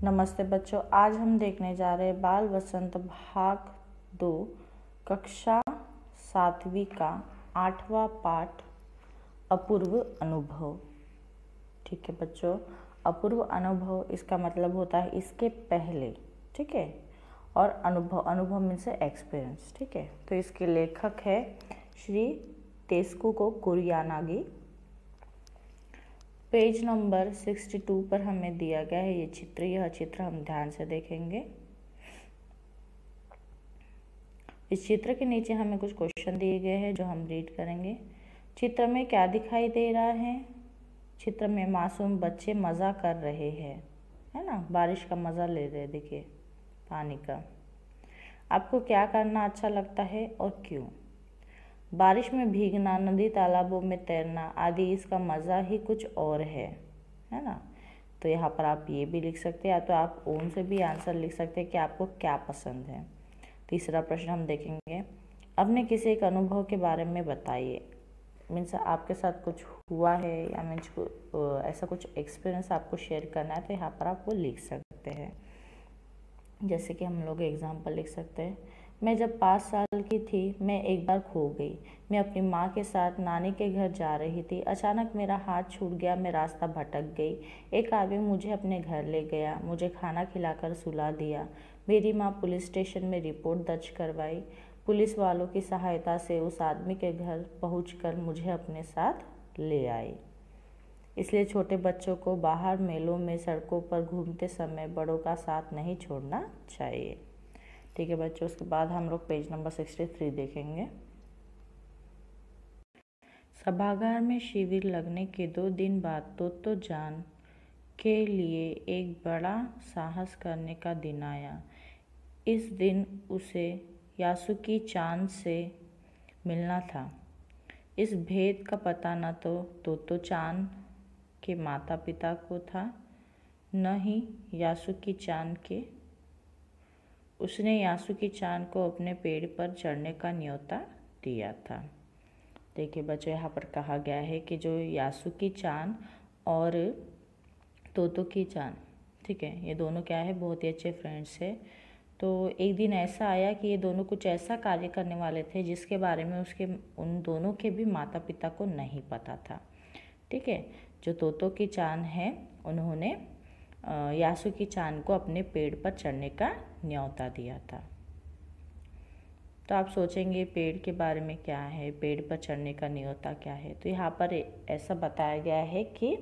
नमस्ते बच्चों, आज हम देखने जा रहे हैं बाल वसंत भाग 2 कक्षा 7वीं का 8वां पाठ अपूर्व अनुभव। ठीक है बच्चों, अपूर्व अनुभव इसका मतलब होता है इसके पहले। ठीक है, और अनुभव मीन्स एक्सपीरियंस। ठीक है, तो इसके लेखक है श्री तेस्कुको कुरियानागी। पेज नंबर 62 पर हमें दिया गया है यह चित्र हम ध्यान से देखेंगे। इस चित्र के नीचे हमें कुछ क्वेश्चन दिए गए हैं जो हम रीड करेंगे। चित्र में क्या दिखाई दे रहा है? चित्र में मासूम बच्चे मज़ा कर रहे हैं, है ना, बारिश का मज़ा ले रहे हैं। देखिए पानी का। आपको क्या करना अच्छा लगता है और क्यों? बारिश में भीगना, नदी तालाबों में तैरना आदि इसका मज़ा ही कुछ और है ना। तो यहाँ पर आप ये भी लिख सकते हैं, या तो आप ओन से भी आंसर लिख सकते हैं कि आपको क्या पसंद है। तीसरा प्रश्न हम देखेंगे, अपने किसी एक अनुभव के बारे में बताइए। मीन्स आपके साथ कुछ हुआ है या मीन्स ऐसा कुछ एक्सपीरियंस आपको शेयर करना है, तो यहाँ पर आप वो लिख सकते हैं। जैसे कि हम लोग एग्जाम्पल लिख सकते हैं, मैं जब 5 साल की थी मैं एक बार खो गई। मैं अपनी माँ के साथ नानी के घर जा रही थी। अचानक मेरा हाथ छूट गया, मैं रास्ता भटक गई। एक आदमी मुझे अपने घर ले गया, मुझे खाना खिलाकर सुला दिया। मेरी माँ पुलिस स्टेशन में रिपोर्ट दर्ज करवाई। पुलिस वालों की सहायता से उस आदमी के घर पहुंचकर मुझे अपने साथ ले आई। इसलिए छोटे बच्चों को बाहर मेलों में, सड़कों पर घूमते समय बड़ों का साथ नहीं छोड़ना चाहिए। ठीक है बच्चों, उसके बाद हम लोग पेज नंबर 63 देखेंगे। सभागार में शिविर लगने के 2 दिन बाद तोतो जान के लिए एक बड़ा साहस करने का दिन आया। इस दिन उसे यासुकी चान से मिलना था। इस भेद का पता न तो तोतो चान के माता पिता को था, न ही यासुकी चान के। उसने यासुकी चान को अपने पेड़ पर चढ़ने का न्योता दिया था। देखिए बच्चों, यहाँ पर कहा गया है कि जो यासुकी चान और तोतो की चान, ठीक है, ये दोनों क्या है, बहुत ही अच्छे फ्रेंड्स है। तो एक दिन ऐसा आया कि ये दोनों कुछ ऐसा कार्य करने वाले थे जिसके बारे में उन दोनों के भी माता पिता को नहीं पता था। ठीक है, जो तोतो की चान है उन्होंने यासुकी चान को अपने पेड़ पर चढ़ने का न्योता दिया था। तो आप सोचेंगे पेड़ के बारे में क्या है, पेड़ पर चढ़ने का न्योता क्या है। तो यहाँ पर ऐसा बताया गया है कि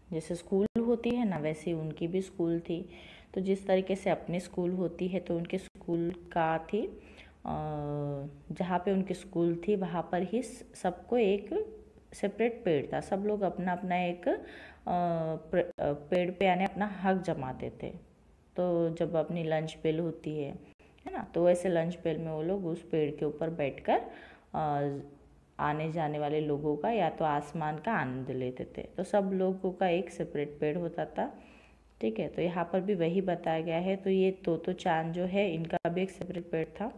जैसे स्कूल होती है ना, वैसे उनकी भी स्कूल थी। तो जिस तरीके से अपनी स्कूल होती है, तो उनके स्कूल का थी, जहाँ पे उनकी स्कूल थी वहाँ पर ही सबको एक सेपरेट पेड़ था। सब लोग अपना अपना एक पेड़ पे यानी अपना हक जमाते थे। तो जब अपनी लंच बेल होती है ना, तो वैसे लंच बेल में वो लोग उस पेड़ के ऊपर बैठकर आने जाने वाले लोगों का या तो आसमान का आनंद लेते थे। तो सब लोगों का एक सेपरेट पेड़ होता था। ठीक है, तो यहाँ पर भी वही बताया गया है। तो ये तोतो चान जो है, इनका भी एक सेपरेट पेड़ था।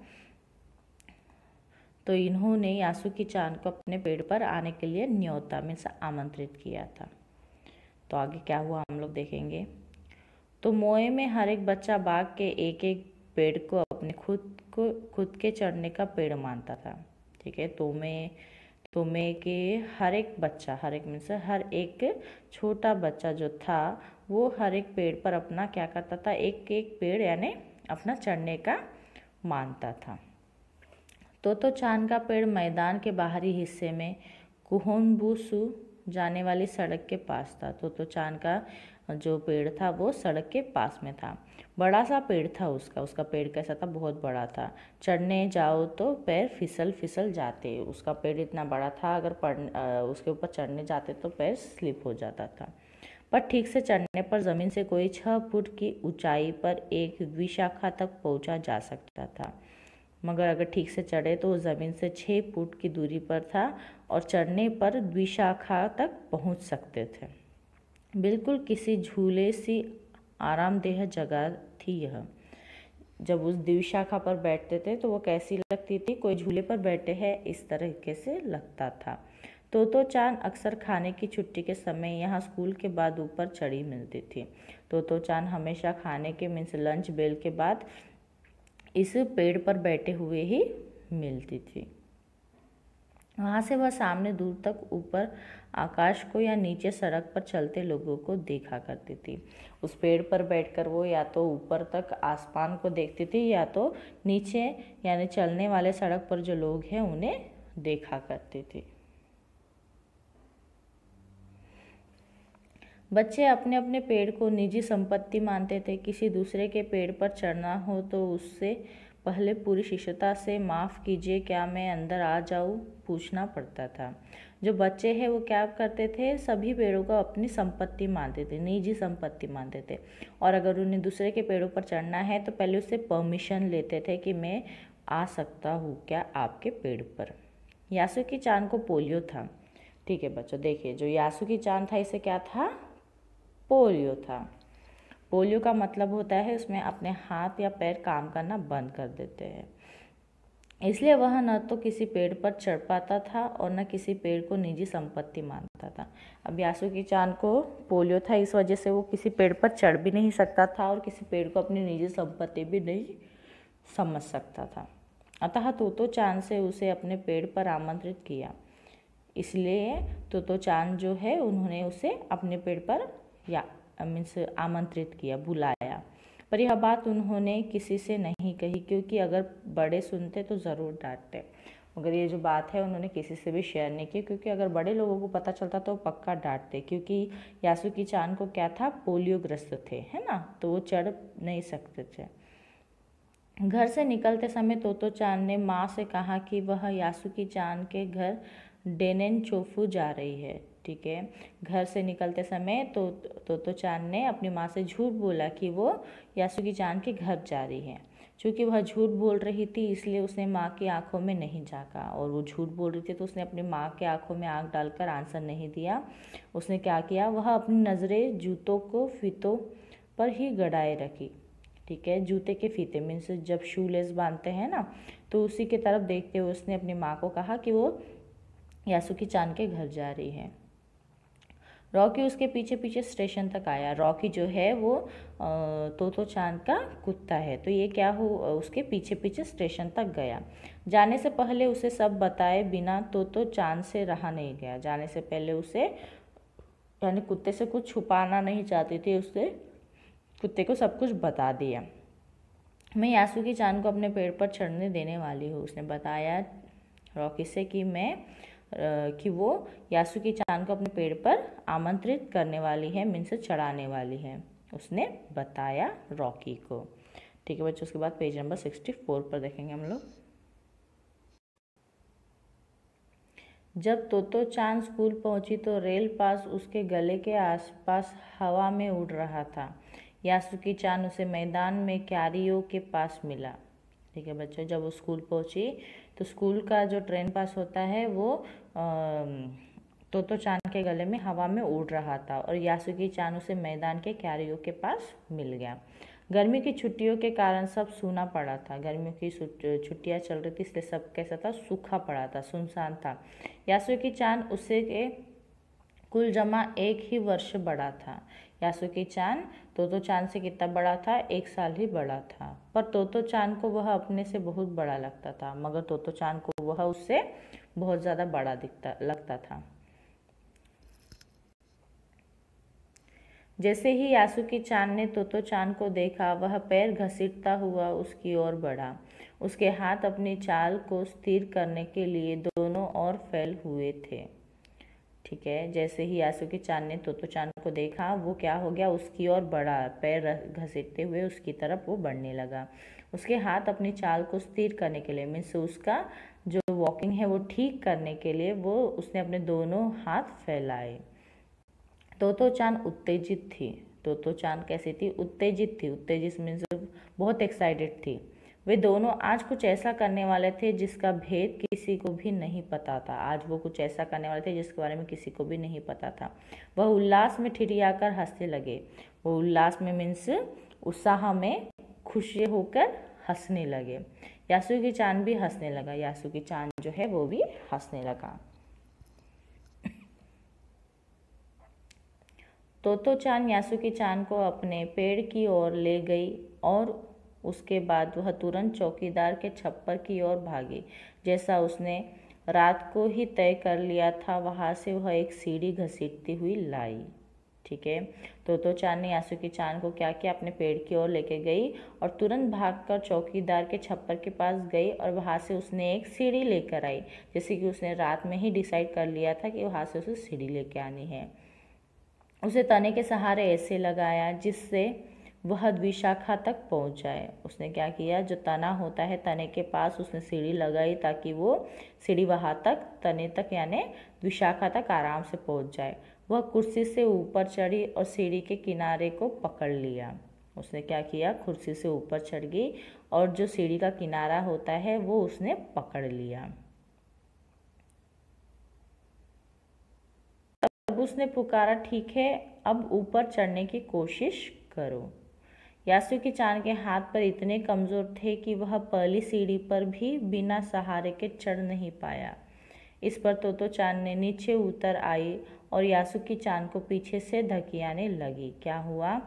तो इन्होंने यासुकी चान को अपने पेड़ पर आने के लिए न्योता मीन्स आमंत्रित किया था। तो आगे क्या हुआ हम लोग देखेंगे। तो मोए में हर एक बच्चा बाग के एक एक पेड़ को अपने खुद के चढ़ने का पेड़ मानता था। ठीक है, तोमे के हर एक बच्चा, हर एक मीन्स हर एक छोटा बच्चा जो था वो हर एक पेड़ पर अपना क्या करता था, एक एक पेड़ यानी अपना चढ़ने का मानता था। तोतो चान का पेड़ मैदान के बाहरी हिस्से में कुहोनबुसु जाने वाली सड़क के पास था। तोतो चान का जो पेड़ था वो सड़क के पास में था। बड़ा सा पेड़ था उसका पेड़ कैसा था, बहुत बड़ा था। चढ़ने जाओ तो पैर फिसल फिसल जाते। उसका पेड़ इतना बड़ा था, अगर उसके ऊपर चढ़ने जाते तो पैर स्लिप हो जाता था। पर ठीक से चढ़ने पर ज़मीन से कोई 6 फुट की ऊंचाई पर एक द्विशाखा तक पहुंचा जा सकता था। मगर अगर ठीक से चढ़े तो वो ज़मीन से 6 फुट की दूरी पर था और चढ़ने पर द्विशाखा तक पहुंच सकते थे। बिल्कुल किसी झूले सी आरामदेह जगह थी यह। जब उस द्विशाखा पर बैठते थे तो वो कैसी लगती थी, कोई झूले पर बैठे हैं इस तरीके से लगता था। तोतो चान अक्सर खाने की छुट्टी के समय यहाँ स्कूल के बाद ऊपर चढ़ी मिलती थी। तोतो चान हमेशा खाने के मीन्स लंच बेल के बाद इस पेड़ पर बैठे हुए ही मिलती थी। वहाँ से वह सामने दूर तक ऊपर आकाश को या नीचे सड़क पर चलते लोगों को देखा करती थी। उस पेड़ पर बैठकर वो या तो ऊपर तक आसमान को देखती थी या तो नीचे यानी चलने वाले सड़क पर जो लोग हैं उन्हें देखा करती थी। बच्चे अपने अपने पेड़ को निजी संपत्ति मानते थे। किसी दूसरे के पेड़ पर चढ़ना हो तो उससे पहले पूरी शिष्टता से माफ़ कीजिए क्या मैं अंदर आ जाऊँ पूछना पड़ता था। जो बच्चे हैं वो क्या करते थे, सभी पेड़ों को अपनी संपत्ति मानते थे, निजी संपत्ति मानते थे। और अगर उन्हें दूसरे के पेड़ों पर चढ़ना है तो पहले उससे परमिशन लेते थे कि मैं आ सकता हूँ क्या आपके पेड़ पर। यासुकी चान को पोलियो था। ठीक है बच्चों, देखिए जो यासुकी चान था इसे क्या था, पोलियो था। पोलियो का मतलब होता है उसमें अपने हाथ या पैर काम करना बंद कर देते हैं, इसलिए वह न तो किसी पेड़ पर चढ़ पाता था और न किसी पेड़ को निजी संपत्ति मानता था। अब यासुकी चान को पोलियो था, इस वजह से वो किसी पेड़ पर चढ़ भी नहीं सकता था और किसी पेड़ को अपनी निजी संपत्ति भी नहीं समझ सकता था। अतः तोतो चान से उसे अपने पेड़ पर आमंत्रित किया, इसलिए तोतो चान जो है उन्होंने उसे अपने पेड़ पर या मीन्स आमंत्रित किया, बुलाया। पर यह बात उन्होंने किसी से नहीं कही क्योंकि अगर बड़े सुनते तो ज़रूर डांटते। मगर ये जो बात है उन्होंने किसी से भी शेयर नहीं की क्योंकि अगर बड़े लोगों को पता चलता तो पक्का डांटते, क्योंकि यासुकी चान को क्या था, पोलियोग्रस्त थे, है ना, तो वो चढ़ नहीं सकते थे। घर से निकलते समय तोतो चान ने माँ से कहा कि वह यासुकी चान के घर डेनेनचोफू जा रही है। ठीक है, घर से निकलते समय तोतो चान ने अपनी माँ से झूठ बोला कि वो यासुकी चान के घर जा रही है। चूँकि वह झूठ बोल रही थी इसलिए उसने माँ की आंखों में नहीं झाँका, और वो झूठ बोल रही थी तो उसने अपनी माँ के आंखों में आंख डालकर आंसर नहीं दिया। उसने क्या किया, वह अपनी नज़रें जूतों को फीतों पर ही गड़ाए रखी। ठीक है, जूते के फीते मीन्स जब शू लेस बांधते हैं ना, तो उसी के तरफ देखते हुए उसने अपनी माँ को कहा कि वो यासुकी चान के घर जा रही है। रॉकी उसके पीछे पीछे स्टेशन तक आया। रॉकी जो है वो तोतो चान का कुत्ता है, तो ये क्या हो उसके पीछे पीछे स्टेशन तक गया। जाने से पहले उसे सब बताए बिना तोतो चान से रहा नहीं गया। जाने से पहले उसे यानी कुत्ते से कुछ छुपाना नहीं चाहती थी, उससे कुत्ते को सब कुछ बता दिया। मैं यासुकी चान को अपने पेड़ पर चढ़ने देने वाली हूँ। उसने बताया रॉकी से कि वो यासुकी चान को अपने पेड़ पर आमंत्रित करने वाली है, मीन्स चढ़ाने वाली है, उसने बताया रॉकी को। ठीक है बच्चों, उसके बाद पेज नंबर 64 पर देखेंगे हम लोग। जब तोतो चान स्कूल पहुंची तो रेल पास उसके गले के आसपास हवा में उड़ रहा था। यासुकी चान उसे मैदान में क्यारियों के पास मिला। ठीक है बच्चों, जब वो स्कूल पहुंची तो स्कूल का जो ट्रेन पास होता है वो तोतो चान के गले में हवा में उड़ रहा था और यासुकी चान उसे मैदान के क्यारियों के पास मिल गया। गर्मी की छुट्टियों के कारण सब सूना पड़ा था। गर्मियों की छुट्टियां चल रही थी इसलिए सब कैसा था, सूखा पड़ा था, सुनसान था। यासुकी चान उससे के कुल जमा 1 ही वर्ष बड़ा था। यासुकी चान तोतो चान से कितना बड़ा था, 1 साल ही बड़ा था। पर तोतो चान को वह अपने से बहुत बड़ा लगता था, मगर तोतो चान को वह उससे बहुत ज़्यादा बड़ा लगता था। जैसे ही यासुकी चान ने तोतो चान को देखा, वह पैर घसीटता हुआ उसकी ओर बढ़ा। उसके हाथ अपनी चाल को स्थिर करने के लिए दोनों ओर फैल हुए थे। ठीक है, जैसे ही यासुकी चान ने तोतो चान को देखा, वो क्या हो गया, उसकी ओर बढ़ा, पैर घसीटते हुए उसकी तरफ वो बढ़ने लगा। उसके हाथ अपनी चाल को स्थिर करने के लिए मीन्स उसका जो वॉकिंग है वो ठीक करने के लिए वो उसने अपने दोनों हाथ फैलाए। तोतो चान उत्तेजित थी। तोतो चान कैसी थी, उत्तेजित थी। उत्तेजित मीन्स बहुत एक्साइटेड थी। वे दोनों आज कुछ ऐसा करने वाले थे जिसका भेद किसी को भी नहीं पता था। आज वो कुछ ऐसा करने वाले थे जिसके बारे में किसी को भी नहीं पता था। वह उल्लास में ठिठियाकर हंसने लगे। वो उल्लास में मीन्स उत्साह में खुशी होकर हंसने लगे। यासुकी चान भी हंसने लगा। यासुकी चान जो है वो भी हंसने लगा। तोतो चान यासुकी चान को अपने पेड़ की ओर ले गई और उसके बाद वह तुरंत चौकीदार के छप्पर की ओर भागी। जैसा उसने रात को ही तय कर लिया था, वहाँ से वह एक सीढ़ी घसीटती हुई लाई। ठीक है, तोतो चान ने यासुकी चान को क्या किया, अपने पेड़ की ओर लेके गई और तुरंत भागकर चौकीदार के छप्पर के पास गई और वहाँ से उसने एक सीढ़ी लेकर आई, जैसे कि उसने रात में ही डिसाइड कर लिया था कि वहाँ से उसे सीढ़ी लेके आनी है। उसे तने के सहारे ऐसे लगाया जिससे वह द्विशाखा तक पहुंच जाए। उसने क्या किया, जो तना होता है तने के पास उसने सीढ़ी लगाई ताकि वो सीढ़ी वहाँ तक तने तक यानी द्विशाखा तक आराम से पहुंच जाए। वह कुर्सी से ऊपर चढ़ी और सीढ़ी के किनारे को पकड़ लिया। उसने क्या किया, कुर्सी से ऊपर चढ़ गई और जो सीढ़ी का किनारा होता है वो उसने पकड़ लिया। तब उसने पुकारा, ठीक है, अब ऊपर चढ़ने की कोशिश करो। यासुकी चान के हाथ पर इतने कमज़ोर थे कि वह पहली सीढ़ी पर भी बिना सहारे के चढ़ नहीं पाया। इस पर तोतो चान ने नीचे उतर आई और यासुकी चान को पीछे से धकियाने लगी। क्या हुआ,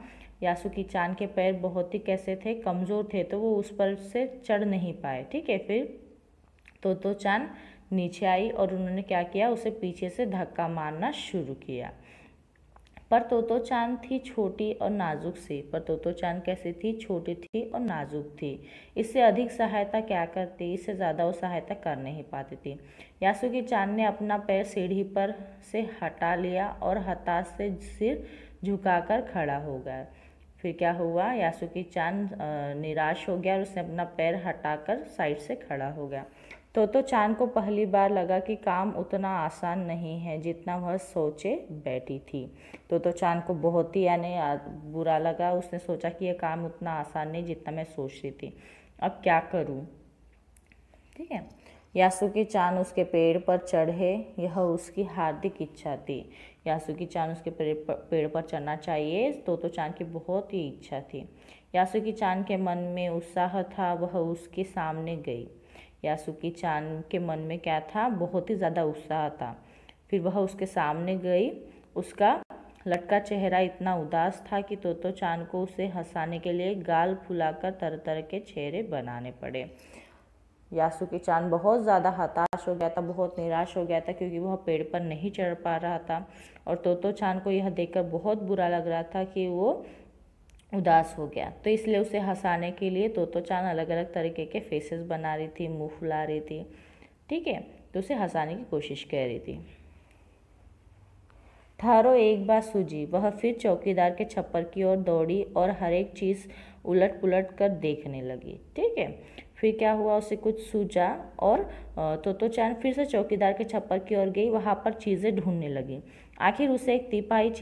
यासुकी चान के पैर बहुत ही कैसे थे, कमज़ोर थे, तो वो उस पर से चढ़ नहीं पाए। ठीक है, फिर तोतो चान नीचे आई और उन्होंने क्या किया, उसे पीछे से धक्का मारना शुरू किया। पर तोतो चान थी छोटी और नाजुक सी। पर तोतो चान कैसी थी, छोटी थी और नाजुक थी। इससे अधिक सहायता क्या करती, इससे ज़्यादा वो सहायता कर नहीं पाती थी। यासुकी चान ने अपना पैर सीढ़ी पर से हटा लिया और हताश से सिर झुकाकर खड़ा हो गया। फिर क्या हुआ, यासुकी चान निराश हो गया और उसने अपना पैर हटाकर साइड से खड़ा हो गया। तोतो चान को पहली बार लगा कि काम उतना आसान नहीं है जितना वह सोचे बैठी थी। तोतो चान को बहुत ही यानी बुरा लगा। उसने सोचा कि यह काम उतना आसान नहीं जितना मैं सोच रही थी, अब क्या करूं। ठीक है, यासुकी चान उसके पेड़ पर चढ़े, यह उसकी हार्दिक इच्छा थी। यासुकी चान उसके पेड़ पर चढ़ना चाहिए, तोतो चान की बहुत ही इच्छा थी। यासुकी चान के मन में उत्साह था, वह उसके सामने गई। यासुकी चान के मन में क्या था, बहुत ही ज़्यादा उत्साह था। फिर वह उसके सामने गई। उसका लटका चेहरा इतना उदास था कि तोतो चान को उसे हंसाने के लिए गाल फुलाकर तरह तरह के चेहरे बनाने पड़े। यासुकी चान बहुत ज़्यादा हताश हो गया था, बहुत निराश हो गया था, क्योंकि वह पेड़ पर नहीं चढ़ पा रहा था और तोतो चान को यह देखकर बहुत बुरा लग रहा था कि वो उदास हो गया। तो इसलिए उसे हंसाने के लिए तोतो चान अलग अलग तरीके के फेसेस बना रही थी, मुंह फुला रही थी। ठीक है, तो उसे हंसाने की कोशिश कर रही थी। ठहरो, एक बात सूझी। वह फिर चौकीदार के छप्पर की ओर दौड़ी और हर एक चीज़ उलट पुलट कर देखने लगी। ठीक है, फिर क्या हुआ, उसे कुछ सूझा और तोतो चान फिर से चौकीदार के छप्पर की ओर गई, वहाँ पर चीज़ें ढूंढने लगी। आखिर उसे एक तिपाही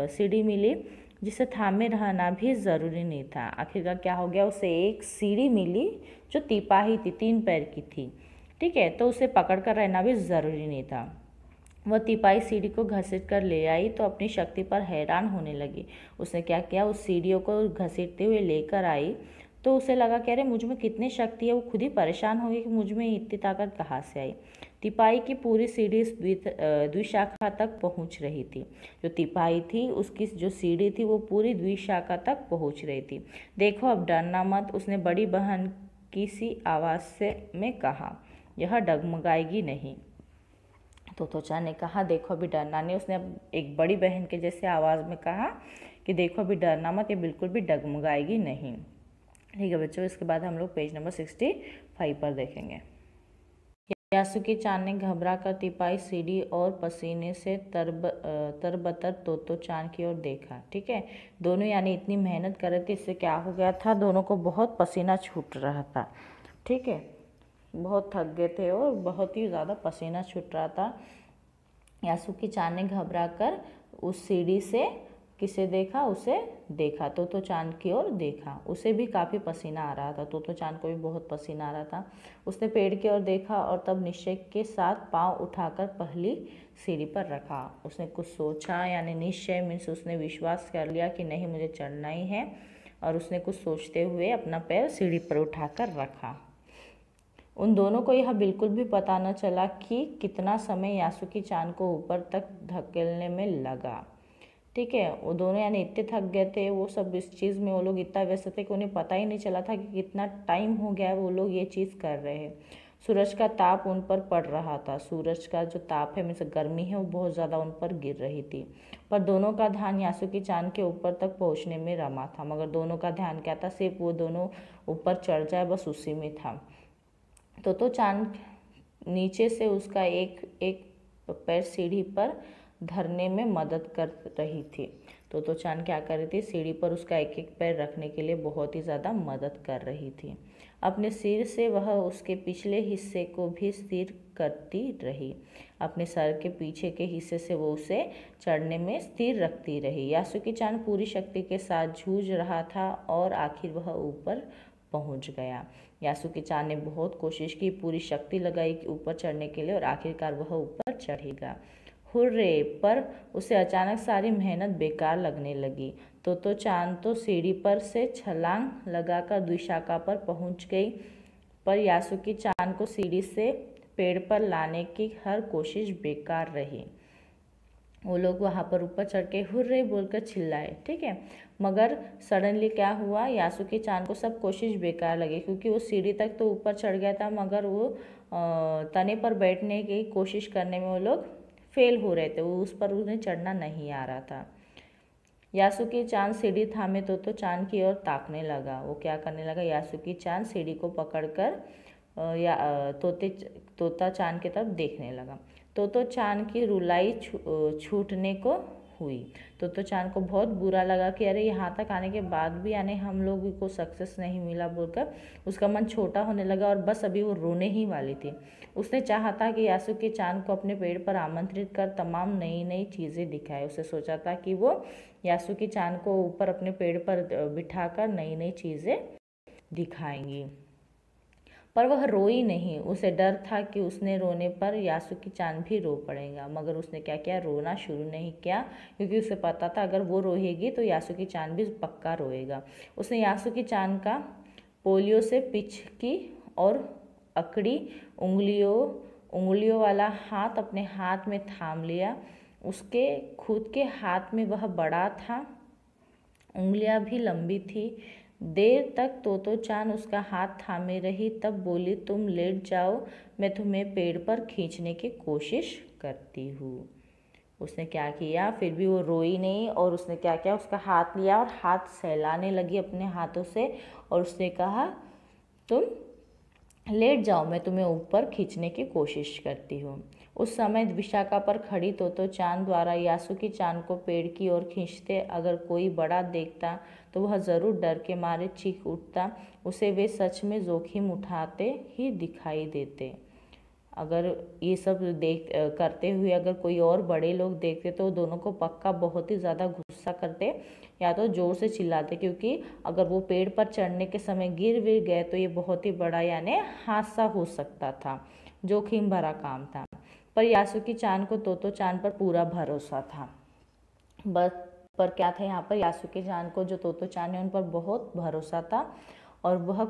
सीढ़ी मिली जिसे थामे रहना भी ज़रूरी नहीं था। आखिरकार क्या हो गया, उसे एक सीढ़ी मिली जो तिपाही थी, 3 पैर की थी। ठीक है, तो उसे पकड़ कर रहना भी ज़रूरी नहीं था। वह तिपाही सीढ़ी को घसीट कर ले आई तो अपनी शक्ति पर हैरान होने लगी। उसने क्या किया, उस सीढ़ियों को घसीटते हुए लेकर आई तो उसे लगा कि अरे मुझ में कितनी शक्ति है। वो खुद ही परेशान हो गई कि मुझ में इतनी ताकत कहाँ से आई। तिपाही की पूरी सीढ़ी द्विशाखा तक पहुँच रही थी। जो तिपाही थी उसकी जो सीढ़ी थी वो पूरी द्विशाखा तक पहुँच रही थी। देखो, अब डरना मत, उसने बड़ी बहन की सी आवाज़ से में कहा, यह डगमगाएगी नहीं। तोतो चान ने कहा, देखो अभी डरना नहीं। उसने एक बड़ी बहन के जैसे आवाज़ में कहा कि देखो अभी डरना मत, ये बिल्कुल भी डगमगाएगी नहीं। ठीक है बच्चों, इसके बाद हम लोग पेज नंबर 65 पर देखेंगे। यासुकी चान ने घबरा कर तिपाही सीढ़ी और पसीने से तरबतर तोतो चान की ओर देखा। ठीक है, दोनों यानी इतनी मेहनत कर रहे थे, इससे क्या हो गया था, दोनों को बहुत पसीना छूट रहा था। ठीक है, बहुत थक गए थे और बहुत ही ज़्यादा पसीना छूट रहा था। यासुकी चान ने घबरा कर उस सीढ़ी से किसे देखा, उसे देखा, तोतो चान की ओर देखा। उसे भी काफ़ी पसीना आ रहा था, तोतो चान को भी बहुत पसीना आ रहा था। उसने पेड़ की ओर देखा और तब निश्चय के साथ पाँव उठाकर पहली सीढ़ी पर रखा। उसने कुछ सोचा, यानी निश्चय मीन्स उसने विश्वास कर लिया कि नहीं मुझे चढ़ना ही है, और उसने कुछ सोचते हुए अपना पैर सीढ़ी पर उठाकर रखा। उन दोनों को यह बिल्कुल भी पता न चला कि कितना समय यासुकी चान को ऊपर तक धकेलने में लगा। ठीक है। वो दोनों यानी इतने थक गए थे, वो सब इस चीज़ में वो लोग इतना व्यस्त थे कि उन्हें पता ही नहीं चला था कि कितना टाइम हो गया है वो लोग ये चीज़ कर रहे हैं। सूरज का ताप उन पर पड़ रहा था, सूरज का जो ताप है मीन्स गर्मी है वो बहुत ज़्यादा उन पर गिर रही थी। पर दोनों का ध्यान यासुकी चान के ऊपर तक पहुंचने में रमा था, मगर दोनों का ध्यान क्या था, सिर्फ वो दोनों ऊपर चढ़ जाए बस उसी में था। तो चान नीचे से उसका एक एक पैर सीढ़ी पर धरने में मदद कर रही थी। तो चान क्या कर रही थी, सीढ़ी पर उसका एक एक पैर रखने के लिए बहुत ही ज़्यादा मदद कर रही थी। अपने सिर से वह उसके पिछले हिस्से को भी स्थिर करती रही, अपने सर के पीछे के हिस्से से वो उसे चढ़ने में स्थिर रखती रही। यासुकी चान पूरी शक्ति के साथ जूझ रहा था और आखिर वह ऊपर पहुंच गया। यासुकी चान ने बहुत कोशिश की, पूरी शक्ति लगाई ऊपर चढ़ने के लिए और आखिरकार वह ऊपर चढ़ेगा। हुर्रे! पर उसे अचानक सारी मेहनत बेकार लगने लगी। तो चान तो सीढ़ी पर से छलांग लगाकर द्विशाखा पर पहुंच गई, पर यासुकी चान को सीढ़ी से पेड़ पर लाने की हर कोशिश बेकार रही। वो लोग वहाँ पर ऊपर चढ़ के हुर्रे बोलकर चिल्लाए, ठीक है। मगर सडनली क्या हुआ, यासुकी चान को सब कोशिश बेकार लगी, क्योंकि वो सीढ़ी तक तो ऊपर चढ़ गया था, मगर वो तने पर बैठने की कोशिश करने में वो लोग फेल हो रहे थे, वो उस पर उन्हें चढ़ना नहीं आ रहा था। यासुकी चान सीढ़ी थामे तो चान की ओर ताकने लगा। वो क्या करने लगा, यासुकी चान सीढ़ी को पकड़कर तोता चान की तरफ देखने लगा। तो चान की रुलाई छूटने को हुई। तो चान को बहुत बुरा लगा कि अरे यहाँ तक आने के बाद भी यानी हम लोग को सक्सेस नहीं मिला बोलकर उसका मन छोटा होने लगा और बस अभी वो रोने ही वाली थी। उसने चाहा था कि यासुकी चान को अपने पेड़ पर आमंत्रित कर तमाम नई नई चीज़ें दिखाए। उसे सोचा था कि वो यासुकी चान को ऊपर अपने पेड़ पर बिठाकर नई नई चीज़ें दिखाएंगी, पर वह रोई नहीं। उसे डर था कि उसने रोने पर यासुकी चान भी रो पड़ेगा, मगर उसने क्या किया, रोना शुरू नहीं किया, क्योंकि उसे पता था अगर वो रोएगी तो यासुकी चान भी पक्का रोएगा। उसने यासुकी चान का पोलियो से पिचकी और अकड़ी उंगलियों वाला हाथ अपने हाथ में थाम लिया। उसके खुद के हाथ में वह बड़ा था, उंगलियां भी लंबी थी। देर तक तो चान उसका हाथ थामे रही, तब बोली, तुम लेट जाओ, मैं तुम्हें पेड़ पर खींचने की कोशिश करती हूँ। उसने क्या किया, फिर भी वो रोई नहीं और उसने क्या किया, उसका हाथ लिया और हाथ सहलाने लगी अपने हाथों से और उसने कहा, तुम लेट जाओ, मैं तुम्हें ऊपर खींचने की कोशिश करती हूँ। उस समय विशाखा पर खड़ी तो चान द्वारा यासुकी चान को पेड़ की ओर खींचते अगर कोई बड़ा देखता तो वह ज़रूर डर के मारे चीख उठता। उसे वे सच में जोखिम उठाते ही दिखाई देते। अगर ये सब करते हुए अगर कोई और बड़े लोग देखते तो दोनों को पक्का बहुत ही ज़्यादा गुस्सा करते या तो ज़ोर से चिल्लाते, क्योंकि अगर वो पेड़ पर चढ़ने के समय गिर विर गए तो ये बहुत ही बड़ा यानी हादसा हो सकता था, जोखिम भरा काम था। पर यासुकी चान को तो चान पर पूरा भरोसा था। बस पर क्या था, यहाँ पर यासुकी चान को जो तो चान है उन पर बहुत भरोसा था और वह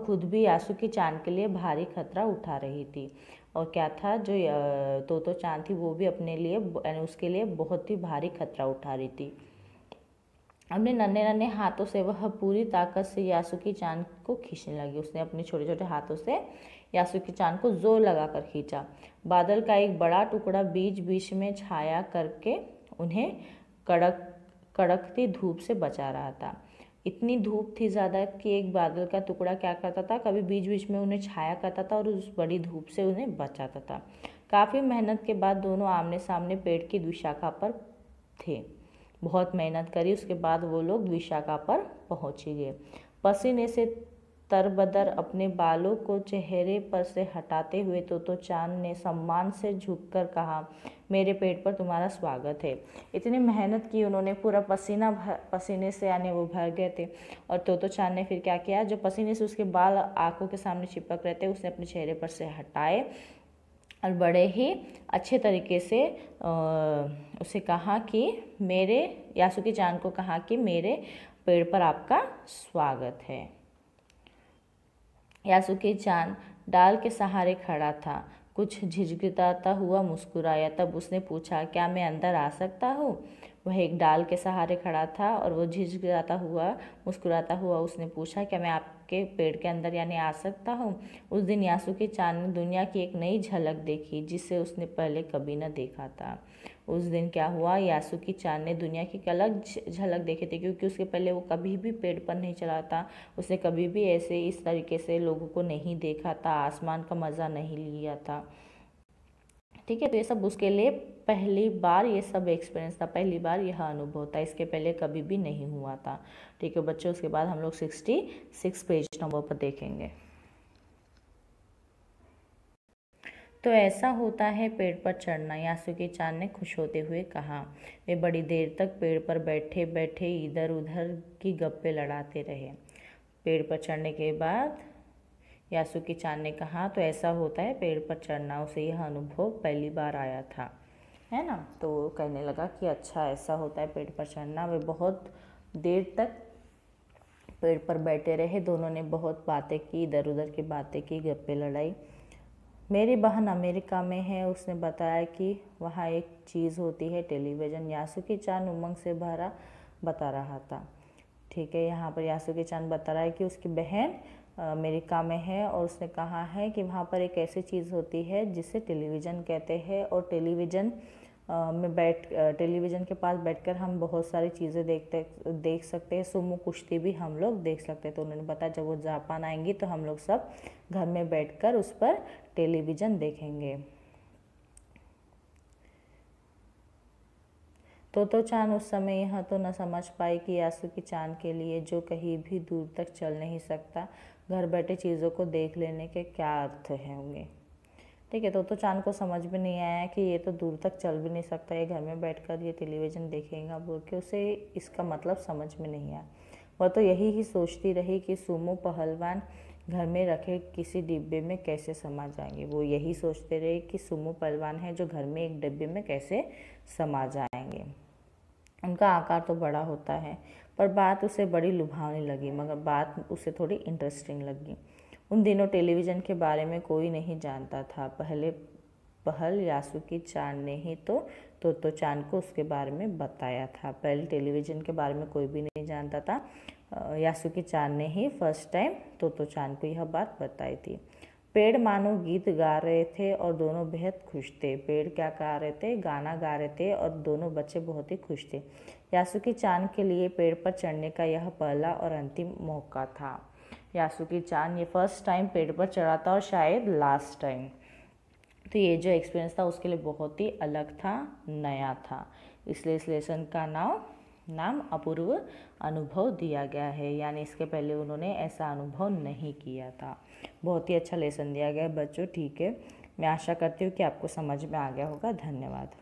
खुद भी यासुकी चान के लिए भारी खतरा उठा रही थी। और क्या था, जो तो चान थी वो भी अपने लिए यानी उसके लिए बहुत ही भारी खतरा उठा रही थी। अपने नन्हे नन्हे हाथों से वह पूरी ताकत से यासुकी चान को खींचने लगी। उसने अपने छोटे छोटे हाथों से यासुकी चान को जोर लगाकर खींचा। बादल का एक बड़ा टुकड़ा बीच बीच में छाया करके उन्हें कड़कती धूप से बचा रहा था। इतनी धूप थी ज़्यादा कि एक बादल का टुकड़ा क्या करता था, कभी बीच बीच में उन्हें छाया करता था और उस बड़ी धूप से उन्हें बचाता था। काफ़ी मेहनत के बाद दोनों आमने सामने पेड़ की द्विशाखा पर थे। बहुत मेहनत करी, उसके बाद वो लोग द्विशाखा पर पहुँच गए। पसीने से तरबदर अपने बालों को चेहरे पर से हटाते हुए तो चान ने सम्मान से झुककर कहा, मेरे पेट पर तुम्हारा स्वागत है। इतनी मेहनत की उन्होंने, पूरा पसीने से आने वो भर गए थे। और तो चान ने फिर क्या किया, जो पसीने से उसके बाल आंखों के सामने चिपक रहे थे उसने अपने चेहरे पर से हटाए और बड़े ही अच्छे तरीके से उसे कहा कि यासुकी चान को कहा कि मेरे पेड़ पर आपका स्वागत है। यासुकी चान डाल के सहारे खड़ा था, कुछ झिझकिताता हुआ मुस्कुराया। तब उसने पूछा, क्या मैं अंदर आ सकता हूँ? वह एक डाल के सहारे खड़ा था और वो झिझियाता हुआ मुस्कुराता हुआ उसने पूछा, क्या मैं आपके पेड़ के अंदर यानी आ सकता हूँ? उस दिन यासुकी चान ने दुनिया की एक नई झलक देखी जिसे उसने पहले कभी न देखा था। उस दिन क्या हुआ, यासुकी चान ने दुनिया की एक अलग झलक देखी थी, क्योंकि उसके पहले वो कभी भी पेड़ पर नहीं चढ़ा था। उसने कभी भी ऐसे इस तरीके से लोगों को नहीं देखा था, आसमान का मज़ा नहीं लिया था। ठीक है, तो ये सब उसके लिए पहली बार ये सब एक्सपीरियंस था, पहली बार यह अनुभव था, इसके पहले कभी भी नहीं हुआ था। ठीक है बच्चों, उसके बाद हम लोग 66 पेज नंबर पर देखेंगे। तो ऐसा होता है पेड़ पर चढ़ना, यासुकी चान ने खुश होते हुए कहा। वे बड़ी देर तक पेड़ पर बैठे बैठे इधर उधर की गप्पे लड़ाते रहे। पेड़ पर चढ़ने के बाद यासुकी चान ने कहा, तो ऐसा होता है पेड़ पर चढ़ना, उसे यह अनुभव पहली बार आया था, है ना। तो कहने लगा कि अच्छा ऐसा होता है पेड़ पर चढ़ना। वे बहुत देर तक पेड़ पर बैठे रहे, दोनों ने बहुत बातें की, इधर उधर की बातें की, गप्पे लड़ाई। मेरी बहन अमेरिका में है, उसने बताया कि वहाँ एक चीज़ होती है टेलीविज़न। यासुकी चान उमंग से भरा बता रहा था। ठीक है, यहाँ पर यासुकी चान बता रहा है कि उसकी बहन अमेरिका में है और उसने कहा है कि वहाँ पर एक ऐसी चीज़ होती है जिसे टेलीविज़न कहते हैं, और टेलीविज़न टेलीविज़न के पास बैठकर हम बहुत सारी चीज़ें देख सकते हैं। सुमो कुश्ती भी हम लोग देख सकते हैं। तो उन्होंने बताया जब वो जापान आएंगी तो हम लोग सब घर में बैठकर उस पर टेलीविज़न देखेंगे। तो चान उस समय यह तो न समझ पाई कि यासुकी चान के लिए जो कहीं भी दूर तक चल नहीं सकता, घर बैठे चीज़ों को देख लेने के क्या अर्थ होंगे। ठीक है, तो चान को समझ में नहीं आया कि ये तो दूर तक चल भी नहीं सकता, ये घर में बैठकर ये टेलीविज़न देखेगा बोल के उसे इसका मतलब समझ में नहीं आया। वह तो यही ही सोचती रही कि सुमो पहलवान घर में रखे किसी डिब्बे में कैसे समा जाएंगे। वो यही सोचते रहे कि सुमो पहलवान है जो घर में एक डिब्बे में कैसे समा जाएंगे। उनका आकार तो बड़ा होता है, पर बात उसे बड़ी लुभावनी लगी, मगर बात उसे थोड़ी इंटरेस्टिंग लगी। उन दिनों टेलीविज़न के बारे में कोई नहीं जानता था। पहल यासुकी चान ने ही तो चान को उसके बारे में बताया था। पहले टेलीविज़न के बारे में कोई भी नहीं जानता था। यासुकी चान ने ही फर्स्ट टाइम तो चान को यह बात बताई थी। पेड़ मानो गीत गा रहे थे और दोनों बेहद खुश थे। पेड़ क्या गा रहे थे? गाना गा रहे थे और दोनों बच्चे बहुत ही खुश थे। यासुकी चान के लिए पेड़ पर चढ़ने का यह पहला और अंतिम मौका था। यासुकी चान ये फर्स्ट टाइम पेड़ पर चढ़ा था और शायद लास्ट टाइम। तो ये जो एक्सपीरियंस था उसके लिए बहुत ही अलग था, नया था, इसलिए इस लेसन का नाम अपूर्व अनुभव दिया गया है। यानी इसके पहले उन्होंने ऐसा अनुभव नहीं किया था। बहुत ही अच्छा लेसन दिया गया है बच्चों। ठीक है, मैं आशा करती हूँ कि आपको समझ में आ गया होगा। धन्यवाद।